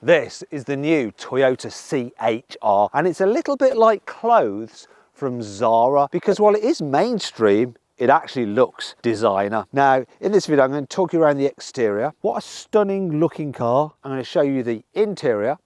This is the new Toyota CHR, and it's a little bit like clothes from Zara, because while it is mainstream, it actually looks designer. Now, in this video, I'm going to talk you around the exterior. What a stunning looking car. I'm going to show you the interior,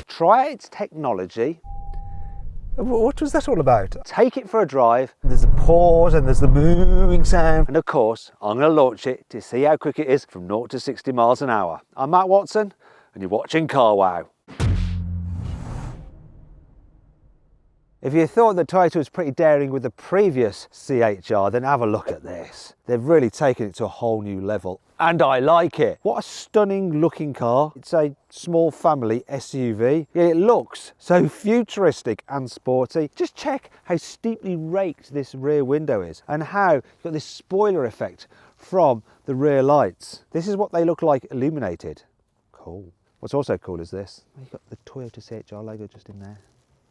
try its technology. What was that all about? Take it for a drive. There's a pause and there's the moving sound. And of course, I'm going to launch it to see how quick it is from 0 to 60 miles an hour. I'm Matt Watson and you're watching CarWow. If you thought that Toyota was pretty daring with the previous CHR, then have a look at this. They've really taken it to a whole new level, and I like it. What a stunning looking car. It's a small family SUV, yet it looks so futuristic and sporty. Just check how steeply raked this rear window is, and how you've got this spoiler effect from the rear lights. This is what they look like illuminated. Cool. What's also cool is this. You've got the Toyota CHR logo just in there.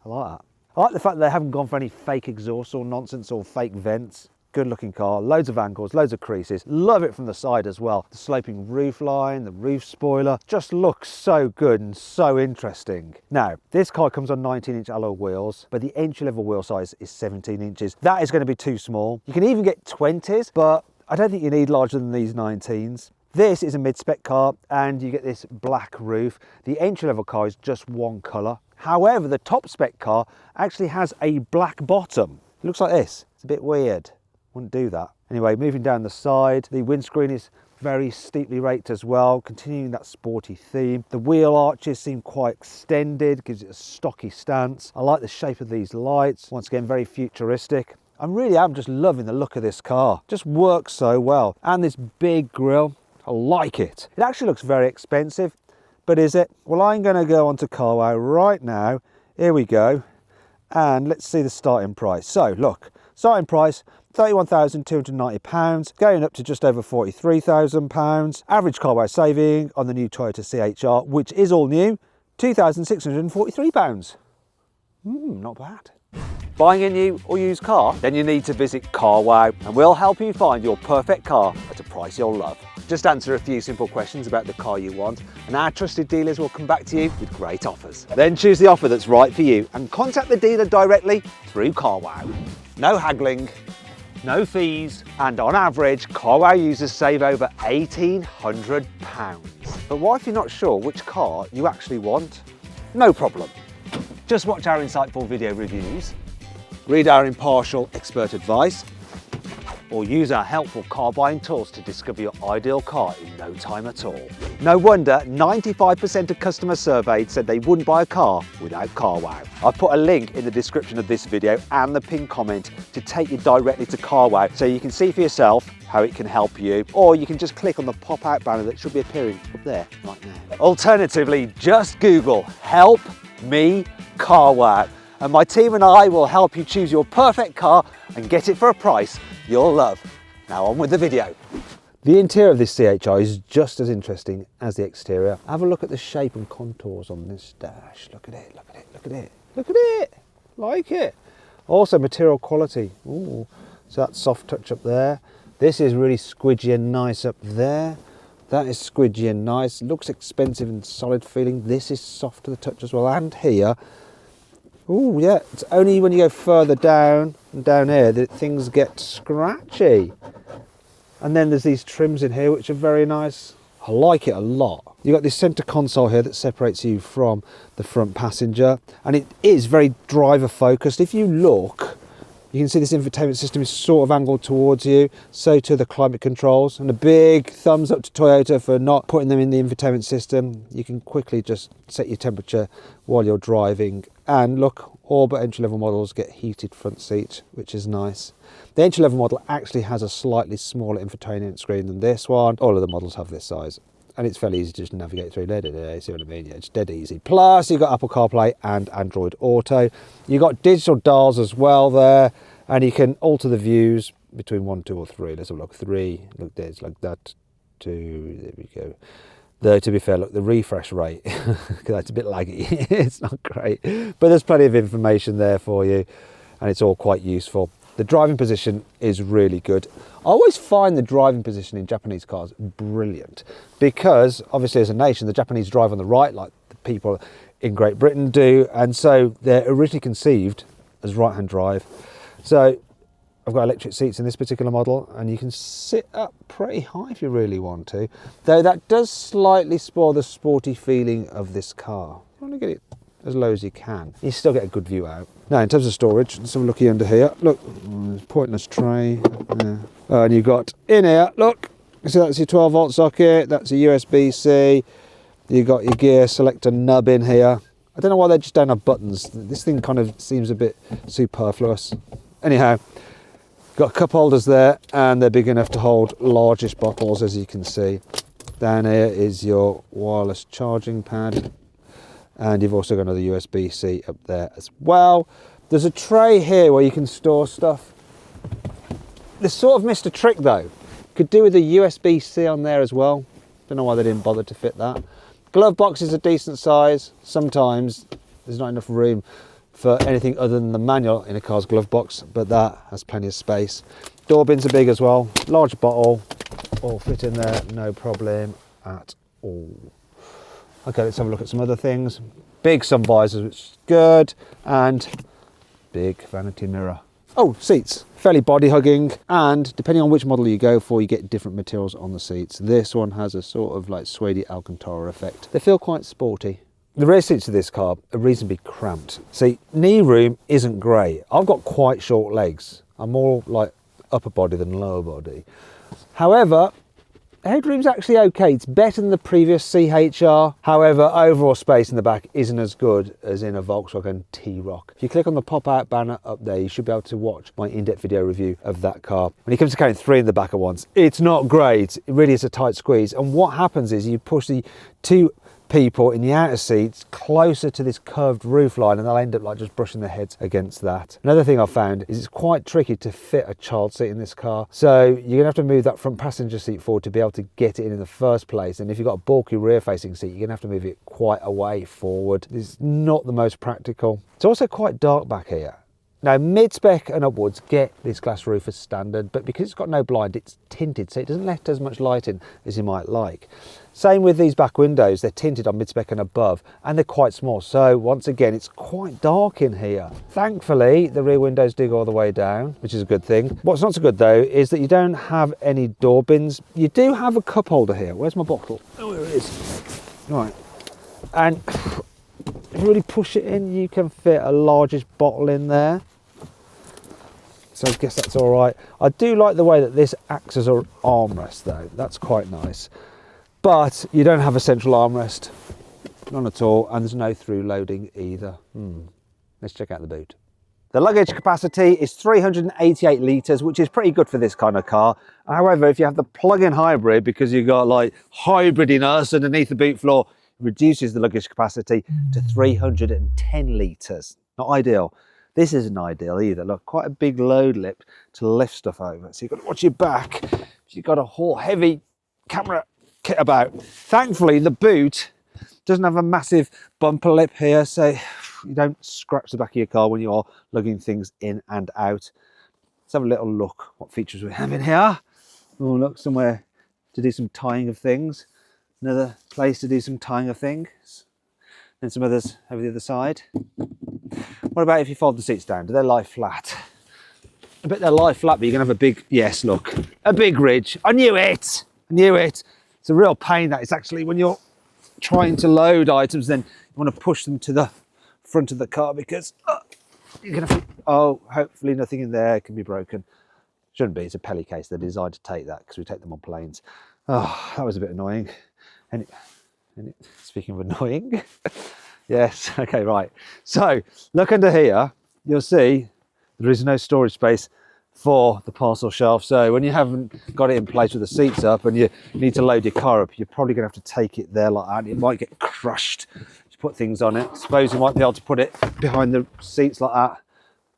I like that. I like the fact that they haven't gone for any fake exhaust or nonsense or fake vents. Good looking car, loads of angles, loads of creases. Love it from the side as well. The sloping roof line, the roof spoiler, just looks so good and so interesting. Now, this car comes on 19-inch alloy wheels, but the entry-level wheel size is 17 inches. That is going to be too small. You can even get 20s, but I don't think you need larger than these 19s. This is a mid-spec car and you get this black roof. The entry-level car is just one colour. However, the top spec car actually has a black bottom. It looks like this. It's a bit weird. Wouldn't do that. Anyway, moving down the side, the windscreen is very steeply raked as well, continuing that sporty theme. The wheel arches seem quite extended, gives it a stocky stance. I like the shape of these lights. Once again, very futuristic. I really am just loving the look of this car. Just works so well. And this big grille, I like it. It actually looks very expensive. But is it? Well, I'm going to go onto CarWow right now. Here we go. And let's see the starting price. So look, starting price, £31,290, going up to just over £43,000. Average CarWow saving on the new Toyota CHR, which is all new, £2,643. Not bad. Buying a new or used car? Then you need to visit CarWow and we'll help you find your perfect car at a price you'll love. Just answer a few simple questions about the car you want and our trusted dealers will come back to you with great offers. Then choose the offer that's right for you and contact the dealer directly through CarWow. No haggling, no fees, and on average, CarWow users save over £1,800. But what if you're not sure which car you actually want? No problem. Just watch our insightful video reviews, read our impartial expert advice, or use our helpful car buying tools to discover your ideal car in no time at all. No wonder 95% of customers surveyed said they wouldn't buy a car without CarWow. I've put a link in the description of this video and the pinned comment to take you directly to CarWow so you can see for yourself how it can help you, or you can just click on the pop-out banner that should be appearing up there right now. Alternatively, just Google "Help Me CarWow" and my team and I will help you choose your perfect car and get it for a price you'll love. Now on with the video. The interior of this CHR is just as interesting as the exterior. Have a look at the shape and contours on this dash. Look at it, look at it, look at it, look at it. Like it. Also material quality. Ooh, so that soft touch up there. This is really squidgy and nice up there. That is squidgy and nice. Looks expensive and solid feeling. This is soft to the touch as well. And here, oh yeah, it's only when you go further down and down here that things get scratchy. And then there's these trims in here which are very nice. I like it a lot. You've got this centre console here that separates you from the front passenger, and it is very driver focused. If you look, you can see this infotainment system is sort of angled towards you, so too the climate controls, and a big thumbs up to Toyota for not putting them in the infotainment system. You can quickly just set your temperature while you're driving, and look, all but entry-level models get heated front seats, which is nice. The entry-level model actually has a slightly smaller infotainment screen than this one. All of the models have this size, and it's fairly easy to just navigate through. See what I mean? Yeah, it's dead easy. Plus, you've got Apple CarPlay and Android Auto. You've got digital dials as well there, and you can alter the views between 1, 2, or 3. Let's have a look. 3, look, there's like that. 2, there we go. Though, to be fair, look, the refresh rate, that's a bit laggy. It's not great, but there's plenty of information there for you, and it's all quite useful. The driving position is really good. I always find the driving position in Japanese cars brilliant because obviously as a nation, the Japanese drive on the right like the people in Great Britain do. And so they're originally conceived as right-hand drive. So I've got electric seats in this particular model and you can sit up pretty high if you really want to. Though that does slightly spoil the sporty feeling of this car. You want to get it as low as you can. You still get a good view out. Now in terms of storage, let's have a looky under here. Look, pointless tray. Yeah. And you've got in here, look, so that's your 12 volt socket, that's a USB-C. You've got your gear selector nub in here. I don't know why they just don't have buttons. This thing kind of seems a bit superfluous. Anyhow, got cup holders there and they're big enough to hold largish bottles, as you can see. Down here is your wireless charging pad. And you've also got another USB-C up there as well. There's a tray here where you can store stuff. They sort of missed a trick though. Could do with a USB-C on there as well. Don't know why they didn't bother to fit that. Glove box is a decent size. Sometimes there's not enough room for anything other than the manual in a car's glove box, but that has plenty of space. Door bins are big as well. Large bottle, all fit in there, no problem at all. Okay, let's have a look at some other things. Big sun visors, which is good, and big vanity mirror. Oh, seats, fairly body hugging, and depending on which model you go for, you get different materials on the seats. This one has a sort of like suede Alcantara effect. They feel quite sporty. The rear seats of this car are reasonably cramped. See, knee room isn't great. I've got quite short legs. I'm more like upper body than lower body. However, headroom's actually okay. It's better than the previous CHR. However, overall space in the back isn't as good as in a Volkswagen T-Roc. If you click on the pop-out banner up there, you should be able to watch my in-depth video review of that car. When it comes to carrying 3 in the back at once, it's not great. It really is a tight squeeze. And what happens is you push the 2 people in the outer seats closer to this curved roof line and they'll end up like just brushing their heads against that. Another thing I've found is it's quite tricky to fit a child seat in this car. So you're gonna have to move that front passenger seat forward to be able to get it in the first place. And if you've got a bulky rear facing seat, you're gonna have to move it quite a way forward. It's not the most practical. It's also quite dark back here. Now mid-spec and upwards get this glass roof as standard, but because it's got no blind, it's tinted, so it doesn't let as much light in as you might like. Same with these back windows, they're tinted on mid-spec and above, and they're quite small, so once again, it's quite dark in here. Thankfully, the rear windows do go all the way down, which is a good thing. What's not so good though, is that you don't have any door bins. You do have a cup holder here. Where's my bottle? Oh, there it is. Right, and if you really push it in, you can fit a largish bottle in there. So I guess that's all right. I do like the way that this acts as an armrest though. That's quite nice. But you don't have a central armrest. None at all. And there's no through loading either. Let's check out the boot. The luggage capacity is 388 litres, which is pretty good for this kind of car. However, if you have the plug-in hybrid, because you've got like hybridiness underneath the boot floor, it reduces the luggage capacity to 310 litres. Not ideal. This isn't ideal either. Look, quite a big load lip to lift stuff over. So you've got to watch your back. You've got a whole heavy camera kit about. Thankfully, the boot doesn't have a massive bumper lip here, so you don't scratch the back of your car when you're lugging things in and out. Let's have a little look what features we have in here. Oh, look, somewhere to do some tying of things. Another place to do some tying of things. And some others over the other side. What about if you fold the seats down? Do they lie flat? I bet they'll lie flat, but you're gonna have a big, yes, look, a big ridge. I knew it, I knew it. It's a real pain that it's actually when you're trying to load items, then you wanna push them to the front of the car because you're gonna, oh, hopefully nothing in there can be broken. Shouldn't be, it's a Pelly case. They're designed to take that because we take them on planes. Oh, that was a bit annoying. And speaking of annoying, yes, okay, right. So look under here, you'll see there is no storage space for the parcel shelf. So when you haven't got it in place with the seats up and you need to load your car up, you're probably gonna have to take it there like that. It might get crushed to put things on it. I suppose you might be able to put it behind the seats like that,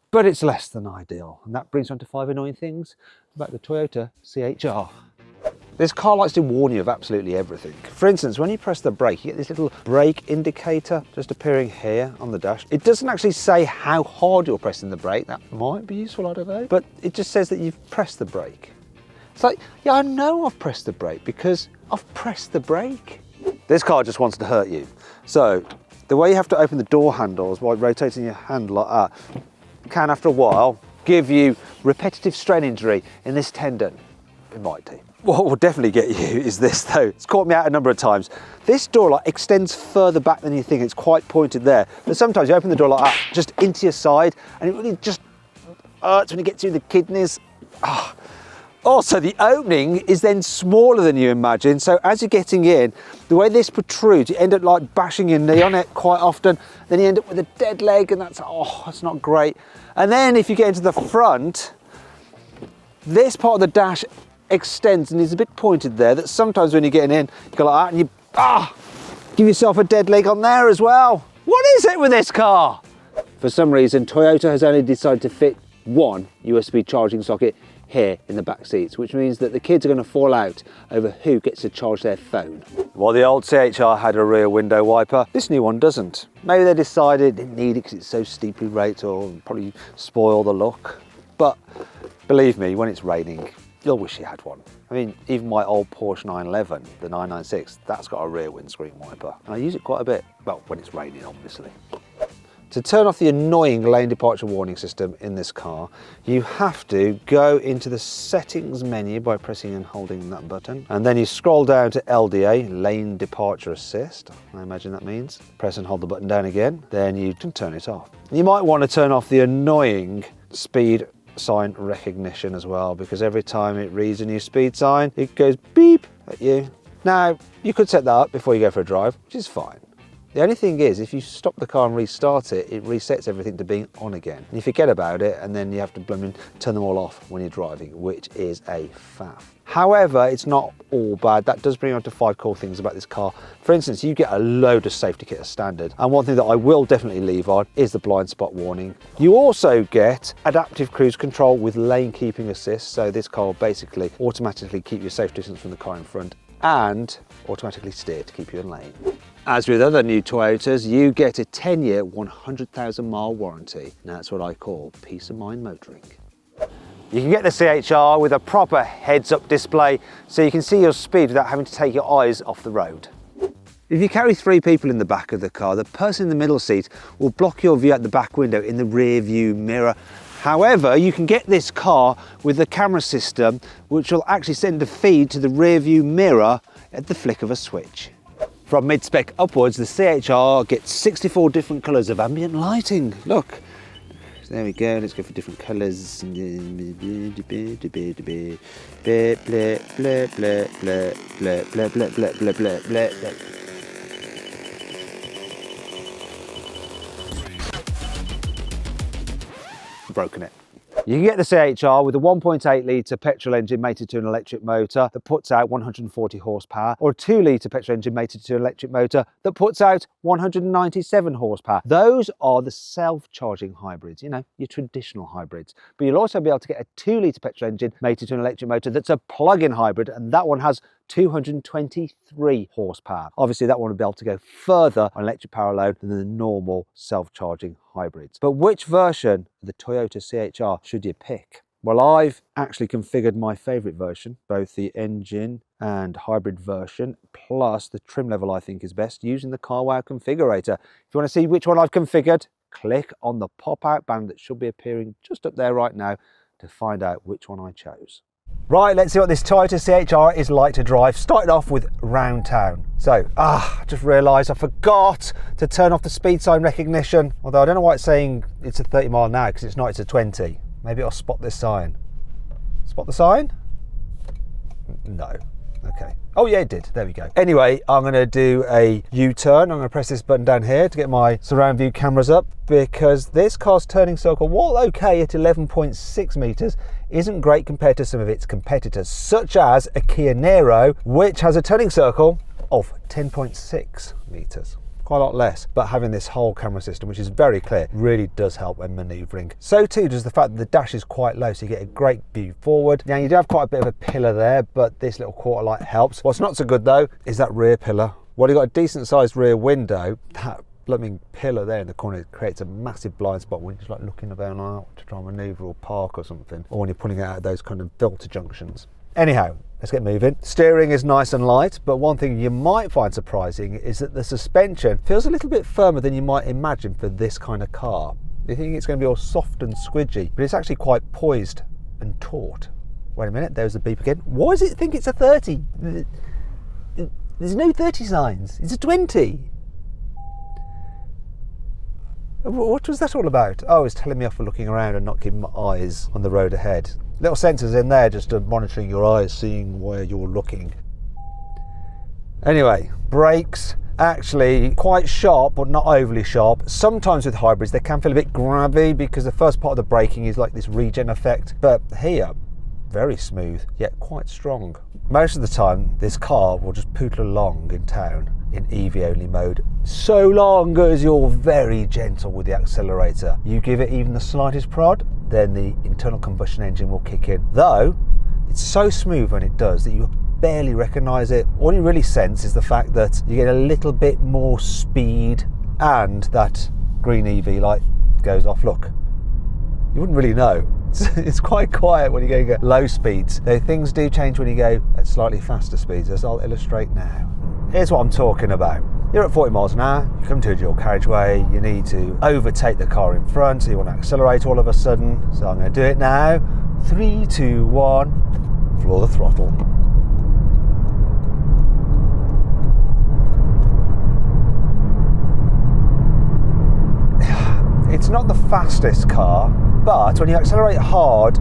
but it's less than ideal. And that brings on to 5 annoying things about the Toyota CHR. This car likes to warn you of absolutely everything. For instance, when you press the brake, you get this little brake indicator just appearing here on the dash. It doesn't actually say how hard you're pressing the brake. That might be useful, I don't know. But it just says that you've pressed the brake. It's like, yeah, I know I've pressed the brake because I've pressed the brake. This car just wants to hurt you. So the way you have to open the door handles by rotating your hand like that can, after a while, give you repetitive strain injury in this tendon. It might do. What will definitely get you is this though. It's caught me out a number of times. This door like extends further back than you think. It's quite pointed there. But sometimes you open the door like that, just into your side, and it really just hurts when it gets through the kidneys. Also, the opening is then smaller than you imagine. So as you're getting in, the way this protrudes, you end up like bashing your knee on it quite often. Then you end up with a dead leg, and that's not great. And then if you get into the front, this part of the dash extends and is a bit pointed there, that sometimes when you're getting in, you go like that and you give yourself a dead leg on there as well. What is it with this car? For some reason, Toyota has only decided to fit one USB charging socket here in the back seats, which means that the kids are going to fall out over who gets to charge their phone. While the old CHR had a rear window wiper, this new one doesn't. Maybe they decided they didn't need it because it's so steeply rated, or probably spoil the look. But believe me, when it's raining, you'll wish you had one. I mean, even my old Porsche 911, the 996, that's got a rear windscreen wiper. And I use it quite a bit, well, when it's raining, obviously. To turn off the annoying lane departure warning system in this car, you have to go into the settings menu by pressing and holding that button. And then you scroll down to LDA, lane departure assist, I imagine that means. Press and hold the button down again, then you can turn it off. You might want to turn off the annoying speed sign recognition as well, because every time it reads a new speed sign, it goes beep at you. Now, you could set that up before you go for a drive, which is fine. The only thing is, if you stop the car and restart it, it resets everything to being on again. And you forget about it, and then you have to turn them all off when you're driving, which is a faff. However, it's not all bad. That does bring on to 5 cool things about this car. For instance, you get a load of safety kit as standard. And one thing that I will definitely leave on is the blind spot warning. You also get adaptive cruise control with lane keeping assist. So this car will basically automatically keep your safe distance from the car in front and automatically steer to keep you in lane. As with other new Toyotas, you get a 10-year, 100,000 mile warranty. Now that's what I call peace of mind motoring. You can get the CHR with a proper heads-up display so you can see your speed without having to take your eyes off the road. If you carry 3 people in the back of the car, the person in the middle seat will block your view out the back window in the rear view mirror. However, you can get this car with the camera system, which will actually send a feed to the rear view mirror at the flick of a switch. From mid-spec upwards, the CHR gets 64 different colours of ambient lighting. Look, there we go, let's go for different colours. Broken it. You can get the CHR with a 1.8 litre petrol engine mated to an electric motor that puts out 140 horsepower, or a 2 litre petrol engine mated to an electric motor that puts out 197 horsepower. Those are the self-charging hybrids, you know, your traditional hybrids. But you'll also be able to get a 2 litre petrol engine mated to an electric motor that's a plug-in hybrid, and that one has 223 horsepower. Obviously that one will be able to go further on electric power alone than the normal self-charging hybrids. But which version of the Toyota CHR should you pick? Well, I've actually configured my favourite version, both the engine and hybrid version, plus the trim level I think is best, using the CarWow configurator. If you want to see which one I've configured, click on the pop-out band that should be appearing just up there right now to find out which one I chose. Right, let's see what this Toyota CHR is like to drive. Starting off with round town. So, I just realised I forgot to turn off the speed sign recognition. Although I don't know why it's saying it's a 30 mile an hour, because it's not, it's a 20. Maybe I'll spot this sign. Spot the sign? No. Okay. Oh yeah, it did. There we go. Anyway, I'm going to do a U-turn. I'm going to press this button down here to get my surround view cameras up, because this car's turning circle, while okay at 11.6 metres, isn't great compared to some of its competitors, such as a Kia Niro, which has a turning circle of 10.6 metres. quite a lot less. But having this whole camera system, which is very clear, really does help when manoeuvring. So too does the fact that the dash is quite low, so you get a great view forward. Now you do have quite a bit of a pillar there, but this little quarter light helps. What's not so good though is that rear pillar. Well, you've got a decent sized rear window. That blooming pillar there in the corner creates a massive blind spot when you're just like looking about out to try and manoeuvre or park or something, or when you're pulling out of those kind of filter junctions. Anyhow, let's get moving. Steering is nice and light, but one thing you might find surprising is that the suspension feels a little bit firmer than you might imagine for this kind of car. You think it's going to be all soft and squidgy, but it's actually quite poised and taut. Wait a minute, there's a beep again. Why does it think it's a 30? There's no 30 signs, it's a 20. What was that all about? Oh, it's telling me off for looking around and not keeping my eyes on the road ahead. Little sensors in there just monitoring your eyes, seeing where you're looking. Anyway, brakes, actually quite sharp, but not overly sharp. Sometimes with hybrids, they can feel a bit grabby because the first part of the braking is like this regen effect. But here, very smooth, yet quite strong. Most of the time, this car will just pootle along in town in EV only mode, so long as you're very gentle with the accelerator. You give it even the slightest prod, then the internal combustion engine will kick in. Though, it's so smooth when it does that you barely recognise it. All you really sense is the fact that you get a little bit more speed and that green EV light goes off. Look, you wouldn't really know. It's quite quiet when you go at low speeds, though things do change when you go at slightly faster speeds, as I'll illustrate now. Here's what I'm talking about. You're at 40 miles an hour, you come to a dual carriageway, you need to overtake the car in front, so you want to accelerate all of a sudden. So I'm going to do it now. 3, 2, 1, floor the throttle. It's not the fastest car, but when you accelerate hard,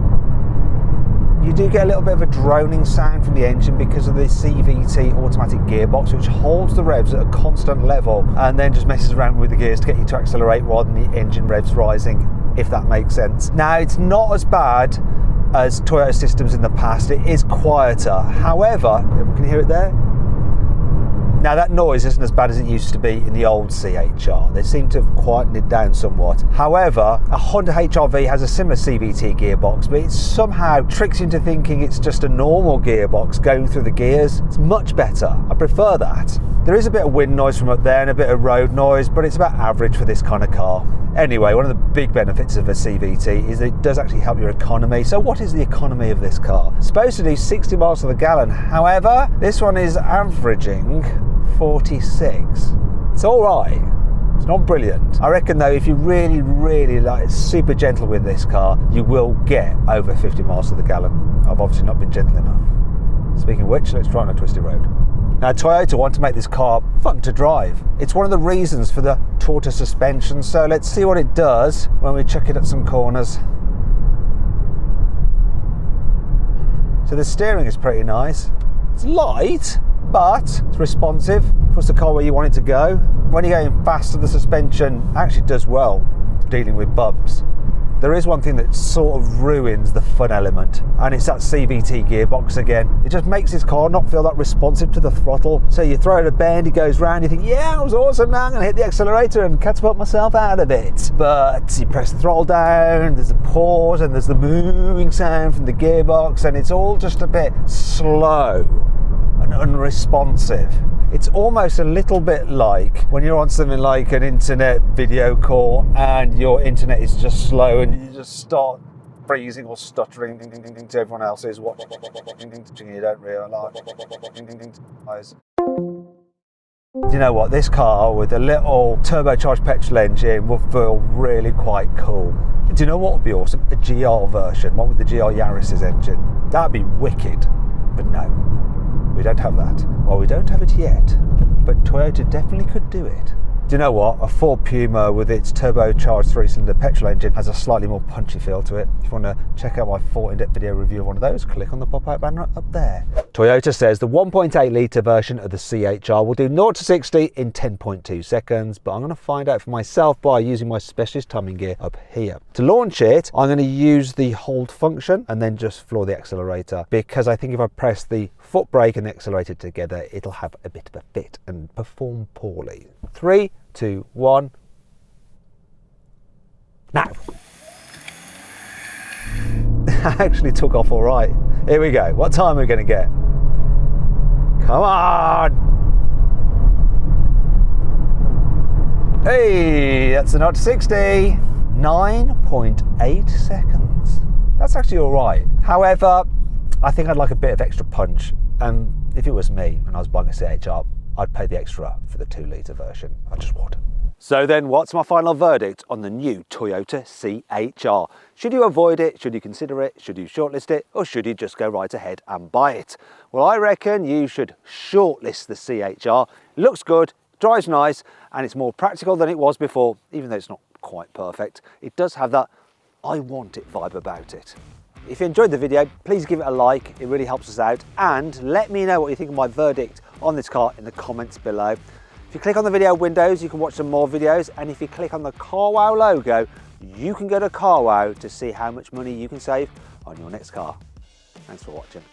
you do get a little bit of a droning sound from the engine because of the CVT automatic gearbox, which holds the revs at a constant level and then just messes around with the gears to get you to accelerate rather than the engine revs rising, if that makes sense. Now, it's not as bad as Toyota systems in the past. It is quieter. However, can you hear it there? Now that noise isn't as bad as it used to be in the old CHR. They seem to have quietened it down somewhat. However, a Honda HR-V has a similar CVT gearbox, but it somehow tricks you into thinking it's just a normal gearbox going through the gears. It's much better. I prefer that. There is a bit of wind noise from up there and a bit of road noise, but it's about average for this kind of car. Anyway, one of the big benefits of a CVT is that it does actually help your economy. So what is the economy of this car? It's supposed to do 60 miles to the gallon. However, this one is averaging 46. It's all right. It's not brilliant. I reckon though, if you really, really like super gentle with this car, you will get over 50 miles to the gallon. I've obviously not been gentle enough. Speaking of which, let's try on a twisty road. Now, Toyota want to make this car fun to drive. It's one of the reasons for the tortoise suspension, so let's see what it does when we chuck it at some corners. So the steering is pretty nice. It's light, but it's responsive. Puts the car where you want it to go. When you're going faster, the suspension actually does well dealing with bumps. There is one thing that sort of ruins the fun element, and it's that CVT gearbox again. It just makes this car not feel that responsive to the throttle. So you throw it a bend, it goes round, you think, yeah, that was awesome, now I'm going to hit the accelerator and catapult myself out of it. But you press the throttle down, there's a pause, and there's the moving sound from the gearbox, and it's all just a bit slow and unresponsive. It's almost a little bit like when you're on something like an internet video call and your internet is just slow and you just start freezing or stuttering to everyone else's watching. You don't realise. You know what? This car with a little turbocharged petrol engine will feel really quite cool. Do you know what would be awesome? A GR version, one with the GR Yaris's engine. That'd be wicked, but no. We don't have that. Well, we don't have it yet, but Toyota definitely could do it. Do you know what? A Ford Puma with its turbocharged 3-cylinder petrol engine has a slightly more punchy feel to it. If you want to check out my full in-depth video review of one of those, click on the pop-out banner up there. Toyota says the 1.8 litre version of the CHR will do 0 to 60 in 10.2 seconds, but I'm going to find out for myself by using my specialist timing gear up here. To launch it, I'm going to use the hold function and then just floor the accelerator, because I think if I press the foot brake and the accelerator together, it'll have a bit of a fit and perform poorly. 3, 2, 1. Now. That actually took off all right. Here we go. What time are we going to get? Come on. Hey, that's a 0 to 60. 9.8 seconds. That's actually all right. However, I think I'd like a bit of extra punch. And if it was me and I was buying a CHR, I'd pay the extra for the 2-litre version. I just would. So then what's my final verdict on the new Toyota CHR? Should you avoid it? Should you consider it? Should you shortlist it? Or should you just go right ahead and buy it? Well, I reckon you should shortlist the CHR. It looks good, drives nice, and it's more practical than it was before, even though it's not quite perfect. It does have that I want it vibe about it. If you enjoyed the video, please give it a like. It really helps us out. And let me know what you think of my verdict on this car in the comments below. If you click on the video windows, you can watch some more videos. And if you click on the CarWow logo, you can go to CarWow to see how much money you can save on your next car. Thanks for watching.